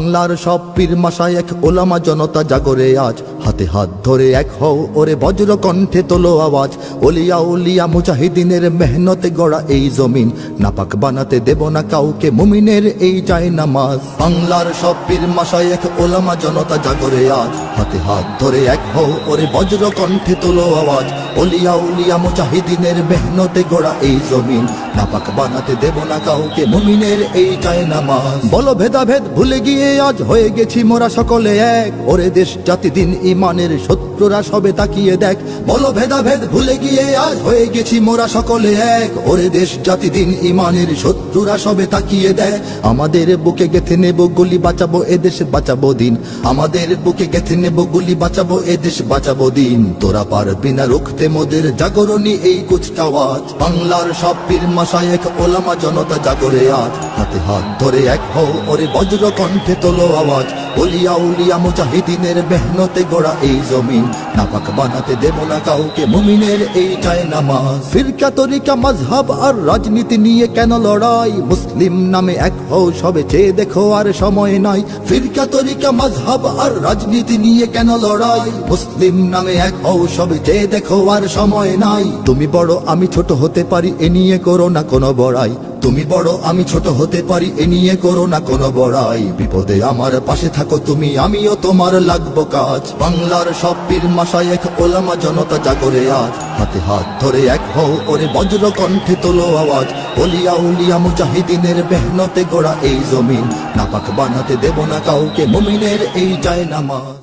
বাংলার সব পীর মাশায়েখ ওলামা জনতা জাগরে আজ, হাতে হাত ধরে এক হও ওরে বজ্র কণ্ঠে তোলো আওয়াজ। ওলিয়া উলিয়া মুজাহিদিনের মেহনতে গড়া এই জমিন, নাপাক বানাতে দেব না কাউকে মুমিনের এই চাই নামাজ। বাংলার সব পীর মাশায়েখ ওলামা জনতা জাগরে আজ, হাতে হাত ধরে এক হও ওরে বজ্র কণ্ঠে তোলো আওয়াজ। ওলিয়া উলিয়া মুজাহিদিনের মেহনতে গড়া এই জমিন, নাপাক বানাতে দেব না কাউকে মুমিনের এই চাই নামাজ। বলো ভেদাভেদ ভুলে গিয়ে আজ হয়ে গেছি মোরা সকলে এক, ওরে দেশ জাতি দিন ইমানের শত্রুরা সবে তাকিয়ে দেখ। বলো ভেদাভেদ ভুলে গিয়ে আজ হয়ে গেছি মোরা সকলে এক, ওরে দেশ জাতি দিন ইমানের শত্রুরা সবে তাকিয়ে দেখ। আমাদের বুকে গেথে নেব গুলি, বাঁচাবো এদেশ বাঁচাবো দিন। আমাদের বুকে গেথে নেব গুলি, বাঁচাবো এদেশ বাঁচাবো দিন। তোরা পারবি না রুখতে মোদের জাগরণী এই কুচকাওয়াজ। বাংলার সব পীর মাশায়েখ ওলামা জনতা জাগরে আজ, হাতে হাত ধরে এক হও ওরে বজ্র কণ্ঠে তোলো আওয়াজ। ওলিয়া উলিয়া মুজাহিদিনের মেহনতে গড়া এই জমিন, নাপাক বানাতে দেব না কাউকে মুমিনের এই চাই নামাজ। ফিরকা তরিকা মাযহাব আর রাজনীতি নিয়ে কেন লড়াই, মুসলিম নামে এক হও সবে চেয়ে দেখো আর সময় নাই। ফিরকা তরিকা মাযহাব আর রাজনীতি নিয়ে কেন লড়াই, মুসলিম নামে এক হও সবে চেয়ে দেখো আর সময় নাই। তুমি বড় আমি ছোট হতে পারি এ নিয়ে করো না কোনো বড়াই, তুমি বড় আমি ছোট হতে পারি এ নিয়ে করো না কোনো বড়াই। বিপদে আমার পাশে থাকো তুমি, আমিও তোমার লাগবো কাজ। বাংলার সব পীর মাশায়েখ ওলামা জনতা জাগরে আজ, হাতে হাত ধরে এক হও ওরে বজ্র কণ্ঠে তোলো আওয়াজ। ওলিয়া উলিয়া মুজাহিদিনের মেহনতে গড়া এই জমিন, নাপাক বানাতে দেব না কাউকে মুমিনের এই চাই নামাজ।